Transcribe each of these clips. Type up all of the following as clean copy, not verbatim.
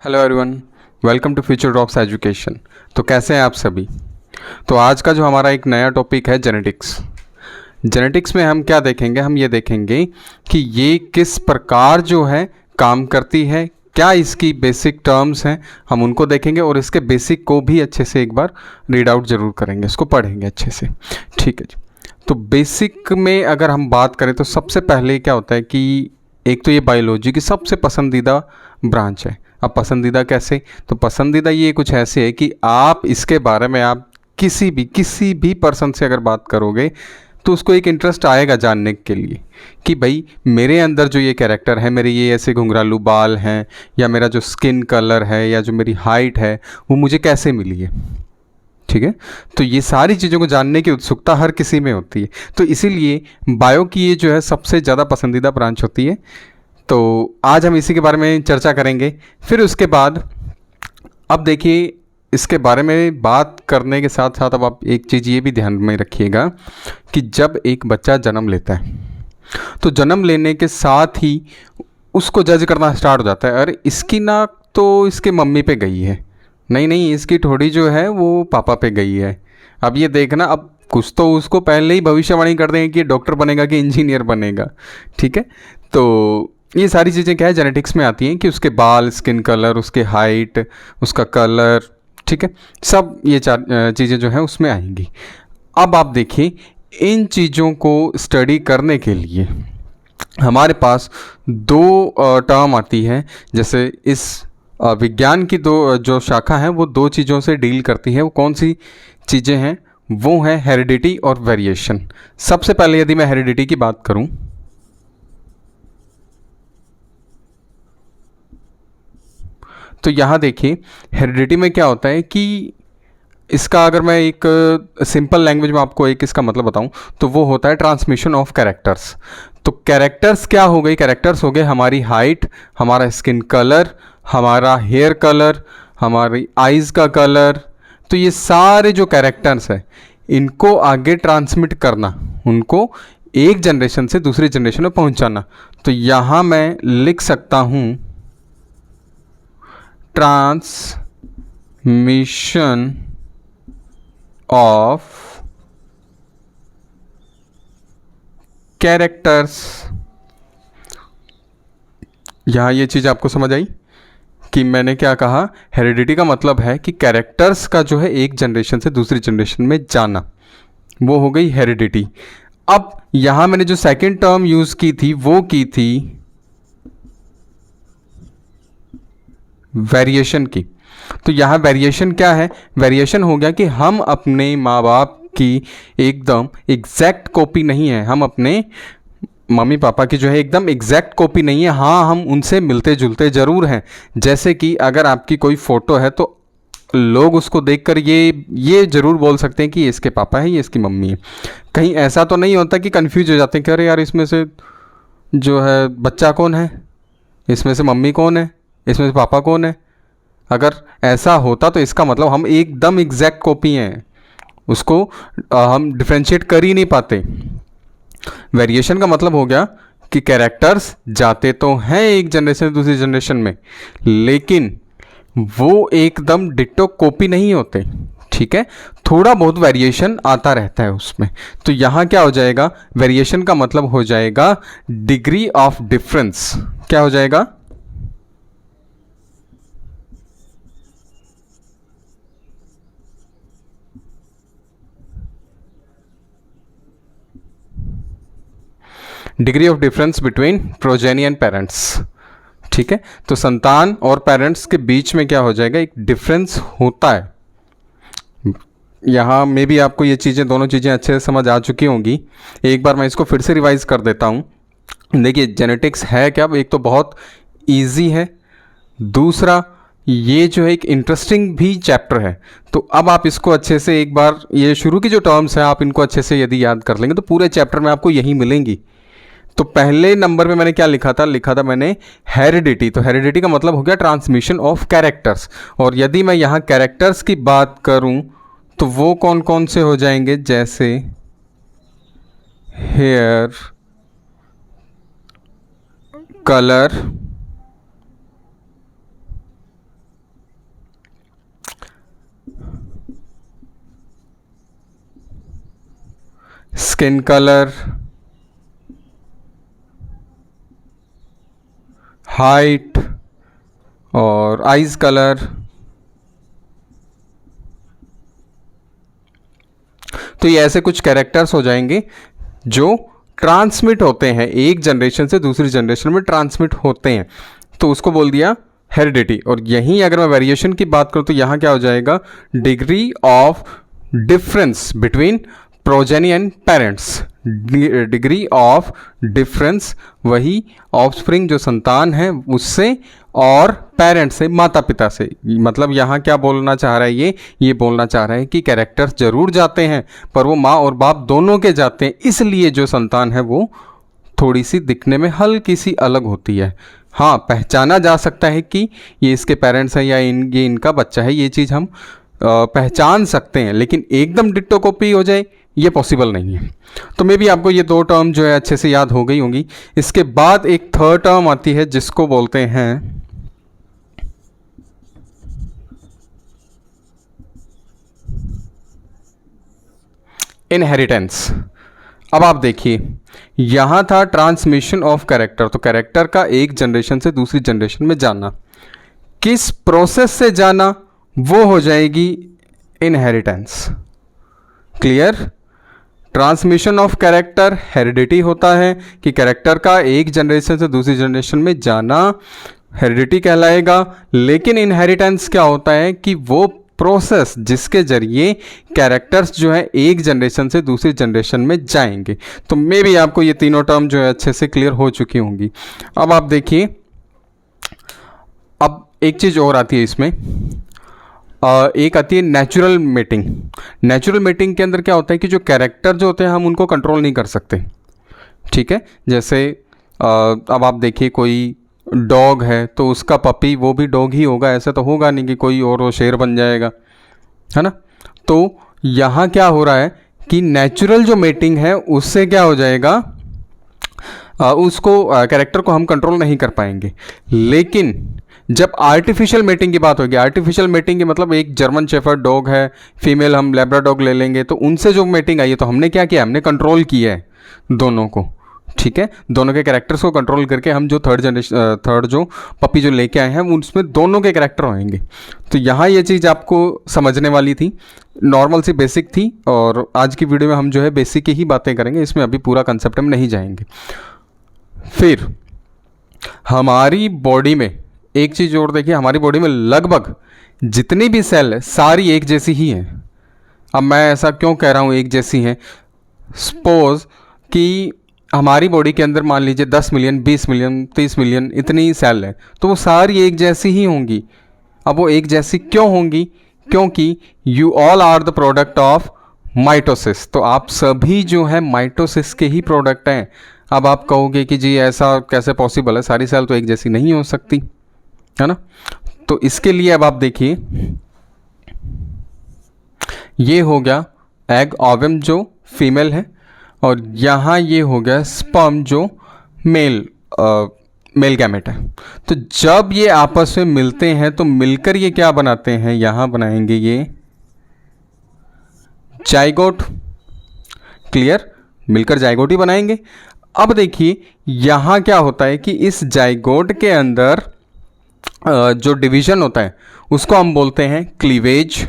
Hello everyone, welcome to Future Drops Education. तो कैसे हैं आप सभी। तो आज का जो हमारा एक नया टॉपिक है जेनेटिक्स। जेनेटिक्स में हम क्या देखेंगे, हम ये देखेंगे कि ये किस प्रकार जो है काम करती है, क्या इसकी बेसिक टर्म्स हैं, हम उनको देखेंगे और इसके बेसिक को भी अच्छे से एक बार रीड आउट ज़रूर करेंगे, इसको पढ़ेंगे अच्छे से। ठीक है जी। तो बेसिक में अगर हम बात करें तो सबसे पहले क्या होता है कि एक तो ये बायोलॉजी की सबसे पसंदीदा ब्रांच है। अब पसंदीदा कैसे, तो पसंदीदा ये कुछ ऐसे है कि आप इसके बारे में आप किसी भी पर्सन से अगर बात करोगे तो उसको एक इंटरेस्ट आएगा जानने के लिए कि भाई मेरे अंदर जो ये कैरेक्टर है, मेरे ये ऐसे घुंघरालू बाल हैं, या मेरा जो स्किन कलर है, या जो मेरी हाइट है, वो मुझे कैसे मिली है। ठीक है। तो ये सारी चीज़ों को जानने की उत्सुकता हर किसी में होती है, तो इसीलिए बायो की ये जो है सबसे ज़्यादा पसंदीदा ब्रांच होती है। तो आज हम इसी के बारे में चर्चा करेंगे। फिर उसके बाद अब देखिए, इसके बारे में बात करने के साथ साथ अब आप एक चीज़ ये भी ध्यान में रखिएगा कि जब एक बच्चा जन्म लेता है तो जन्म लेने के साथ ही उसको जज करना स्टार्ट हो जाता है, अरे इसकी नाक तो इसके मम्मी पे गई है, नहीं नहीं इसकी ठोड़ी जो है वो पापा पे गई है। अब ये देखना, अब कुछ तो उसको पहले ही भविष्यवाणी कर देंगे कि डॉक्टर बनेगा कि इंजीनियर बनेगा। ठीक है। तो ये सारी चीज़ें क्या है, जेनेटिक्स में आती हैं कि उसके बाल, स्किन कलर, उसके हाइट, उसका कलर, ठीक है, सब ये चार चीज़ें जो हैं उसमें आएंगी। अब आप देखिए, इन चीज़ों को स्टडी करने के लिए हमारे पास दो टर्म आती है। जैसे इस विज्ञान की दो जो शाखा हैं वो दो चीज़ों से डील करती है। वो कौन सी चीज़ें हैं, वो है हेरिडिटी और वेरिएशन। सबसे पहले यदि मैं हेरिडिटी की बात करूं तो यहाँ देखिए, हेरिडिटी में क्या होता है कि इसका अगर मैं एक सिंपल लैंग्वेज में आपको एक इसका मतलब बताऊं तो वो होता है ट्रांसमिशन ऑफ कैरेक्टर्स। तो कैरेक्टर्स क्या हो गई, कैरेक्टर्स हो गए हमारी हाइट, हमारा स्किन कलर, हमारा हेयर कलर, हमारी आइज़ का कलर। तो ये सारे जो कैरेक्टर्स हैं इनको आगे ट्रांसमिट करना, उनको एक जनरेशन से दूसरी जनरेशन में पहुंचाना। तो यहाँ मैं लिख सकता हूँ ट्रांसमिशन ऑफ कैरेक्टर्स। यहाँ ये चीज़ आपको समझ आई कि मैंने क्या कहा, हेरिडिटी का मतलब है कि कैरेक्टर्स का जो है एक जनरेशन से दूसरी जनरेशन में जाना, वो हो गई हेरिडिटी। अब यहाँ मैंने जो सेकंड टर्म यूज़ की थी वो की थी वेरिएशन की। तो यहाँ वेरिएशन क्या है, वेरिएशन हो गया कि हम अपने माँ बाप की एकदम एग्जैक्ट कॉपी नहीं है, हम अपने मम्मी पापा की जो है एकदम एग्जैक्ट कॉपी नहीं है। हाँ, हम उनसे मिलते जुलते ज़रूर हैं। जैसे कि अगर आपकी कोई फ़ोटो है तो लोग उसको देखकर ये ज़रूर बोल सकते हैं कि ये इसके पापा है, ये इसकी मम्मी है। कहीं ऐसा तो नहीं होता कि कंफ्यूज हो जाते हैं कि अरे यार इसमें से जो है बच्चा कौन है, इसमें से मम्मी कौन है, इसमें से पापा कौन है। अगर ऐसा होता तो इसका मतलब हम एकदम एग्जैक्ट कॉपी हैं, उसको हम डिफ्रेंशिएट कर ही नहीं पाते। वेरिएशन का मतलब हो गया कि कैरेक्टर्स जाते तो हैं एक जनरेशन से दूसरी जनरेशन में, लेकिन वो एकदम डिट्टो कॉपी नहीं होते। ठीक है, थोड़ा बहुत वेरिएशन आता रहता है उसमें। तो यहाँ क्या हो जाएगा, वेरिएशन का मतलब हो जाएगा डिग्री ऑफ डिफरेंस। क्या हो जाएगा, degree of difference between progeny and parents. ठीक है, तो संतान और पेरेंट्स के बीच में क्या हो जाएगा, एक डिफरेंस होता है। यहाँ में भी आपको ये चीज़ें, दोनों चीज़ें अच्छे से समझ आ चुकी होंगी। एक बार मैं इसको फिर से रिवाइज कर देता हूँ। देखिए जेनेटिक्स है क्या, एक तो बहुत इजी है, दूसरा ये जो है एक इंटरेस्टिंग भी चैप्टर है। तो अब आप इसको अच्छे से एक बार, ये शुरू की जो टर्म्स हैं आप इनको अच्छे से यदि याद कर लेंगे तो पूरे चैप्टर में आपको यही मिलेंगी। तो पहले नंबर पे मैंने क्या लिखा था मैंने हेरिडिटी। तो हेरिडिटी का मतलब हो गया ट्रांसमिशन ऑफ कैरेक्टर्स। और यदि मैं यहाँ कैरेक्टर्स की बात करूँ तो वो कौन कौन से हो जाएंगे, जैसे hair colour, skin colour, height और आइज कलर। तो ये ऐसे कुछ कैरेक्टर्स हो जाएंगे जो ट्रांसमिट होते हैं, एक जनरेशन से दूसरी जनरेशन में ट्रांसमिट होते हैं, तो उसको बोल दिया हेरिडिटी। और यहीं अगर मैं वेरिएशन की बात करूं तो यहाँ क्या हो जाएगा, degree of difference between progeny and parents. Degree of difference वही ऑफस्प्रिंग जो संतान है उससे और पेरेंट्स से, माता पिता से। मतलब यहाँ क्या बोलना चाह रहा है, ये बोलना चाह रहा है कि कैरेक्टर्स जरूर जाते हैं पर वो माँ और बाप दोनों के जाते हैं, इसलिए जो संतान है वो थोड़ी सी दिखने में हल्की सी अलग होती है। हाँ, पहचाना जा सकता है कि ये इसके पेरेंट्स हैं या ये इनका बच्चा है, ये चीज़ हम पहचान सकते हैं, लेकिन एकदम डिट्टो कॉपी हो जाए ये पॉसिबल नहीं है। तो मे बी आपको ये दो टर्म जो है अच्छे से याद हो गई होंगी। इसके बाद एक थर्ड टर्म आती है जिसको बोलते हैं इनहेरिटेंस। अब आप देखिए, यहां था ट्रांसमिशन ऑफ कैरेक्टर, तो कैरेक्टर का एक जनरेशन से दूसरी जनरेशन में जाना, किस प्रोसेस से जाना वो हो जाएगी inheritance. Clear? Transmission of character heredity होता है कि कैरेक्टर का एक जनरेशन से दूसरी जनरेशन में जाना हेरिडिटी कहलाएगा। लेकिन इनहेरिटेंस क्या होता है कि वो प्रोसेस जिसके जरिए कैरेक्टर्स जो है एक जनरेशन से दूसरी जनरेशन में जाएंगे। तो मे बी आपको ये तीनों टर्म जो है अच्छे से क्लियर हो चुकी होंगी। अब आप देखिए, अब एक चीज़ और आती है इसमें, एक आती है नेचुरल मेटिंग। नेचुरल मेटिंग के अंदर क्या होता है कि जो कैरेक्टर जो होते हैं हम उनको कंट्रोल नहीं कर सकते, ठीक है। जैसे अब आप देखिए, कोई डॉग है तो उसका पपी वो भी डॉग ही होगा, ऐसा तो होगा नहीं कि कोई और वो शेर बन जाएगा, है ना। तो यहाँ क्या हो रहा है कि नेचुरल जो मेटिंग है उससे क्या हो जाएगा, उसको कैरेक्टर को हम कंट्रोल नहीं कर पाएंगे। लेकिन जब आर्टिफिशियल मेटिंग की बात होगी, आर्टिफिशियल मेटिंग की मतलब एक जर्मन शेफर्ड डॉग है, फीमेल हम लेब्राडॉग ले लेंगे, तो उनसे जो मेटिंग आई है तो हमने क्या किया, हमने कंट्रोल किया है दोनों को, ठीक है। दोनों के कैरेक्टर्स को कंट्रोल करके हम जो थर्ड जो पपी जो लेके आए हैं उसमें दोनों के कैरेक्टर होंगे। तो यहाँ ये चीज़ आपको समझने वाली थी, नॉर्मल सी बेसिक थी। और आज की वीडियो में हम जो है बेसिक की ही बातें करेंगे, इसमें अभी पूरा कंसेप्ट में नहीं जाएंगे। फिर हमारी बॉडी में एक चीज़ और देखिए, हमारी बॉडी में लगभग जितनी भी सेल है सारी एक जैसी ही हैं। अब मैं ऐसा क्यों कह रहा हूँ एक जैसी हैं, सपोज कि हमारी बॉडी के अंदर मान लीजिए 10 मिलियन, 20 मिलियन, 30 मिलियन इतनी सेल है, तो वो सारी एक जैसी ही होंगी। अब वो एक जैसी क्यों होंगी, क्योंकि you all are the product of mitosis. तो आप सभी जो है माइटोसिस के ही प्रोडक्ट हैं। अब आप कहोगे कि जी ऐसा कैसे पॉसिबल है, सारी सेल तो एक जैसी नहीं हो सकती, है ना। तो इसके लिए अब आप देखिए, ये हो गया एग ओवम जो फीमेल है, और यहाँ ये हो गया स्पर्म जो मेल गैमेट है। तो जब ये आपस में मिलते हैं तो मिलकर ये क्या बनाते हैं, यहाँ बनाएंगे ये जाइगोट। क्लियर? मिलकर जाइगोट ही बनाएंगे। अब देखिए यहाँ क्या होता है कि इस जाइगोट के अंदर जो डिवीजन होता है उसको हम बोलते हैं क्लीवेज।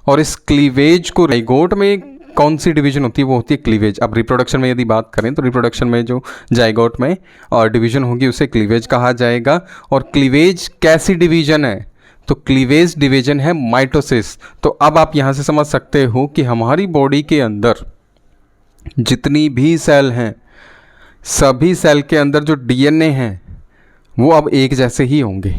और इस क्लीवेज को, जाइगोट में कौन सी डिवीजन होती है, वो होती है क्लीवेज। अब रिप्रोडक्शन में यदि बात करें तो रिप्रोडक्शन में जो जाइगोट में डिवीजन होगी उसे क्लीवेज कहा जाएगा। और क्लीवेज कैसी डिवीजन है, तो क्लीवेज डिवीजन है माइटोसिस। तो अब आप यहाँ से समझ सकते हो कि हमारी बॉडी के अंदर जितनी भी सेल हैं, सभी सेल के अंदर जो डीएनए हैं वो अब एक जैसे ही होंगे।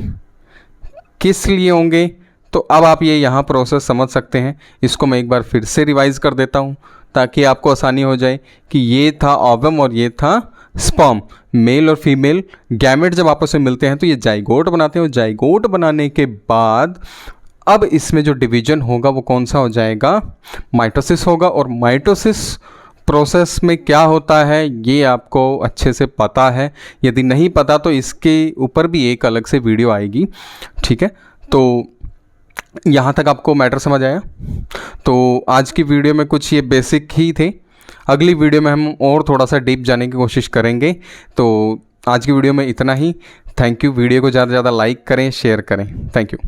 किस लिए होंगे, तो अब आप ये यहाँ प्रोसेस समझ सकते हैं। इसको मैं एक बार फिर से रिवाइज कर देता हूँ ताकि आपको आसानी हो जाए कि ये था ओवम और ये था स्पर्म। मेल और फीमेल गैमेट जब आपस में मिलते हैं तो ये जाइगोट बनाते हैं, और जाइगोट बनाने के बाद अब इसमें जो डिवीजन होगा वो कौन सा हो जाएगा, माइटोसिस होगा। और माइटोसिस प्रोसेस में क्या होता है ये आपको अच्छे से पता है, यदि नहीं पता तो इसके ऊपर भी एक अलग से वीडियो आएगी, ठीक है। तो यहाँ तक आपको मैटर समझ आया? तो आज की वीडियो में कुछ ये बेसिक ही थे। अगली वीडियो में हम और थोड़ा सा डीप जाने की कोशिश करेंगे। तो आज की वीडियो में इतना ही। Thank you. वीडियो को ज़्यादा से ज़्यादा लाइक करें, शेयर करें। Thank you.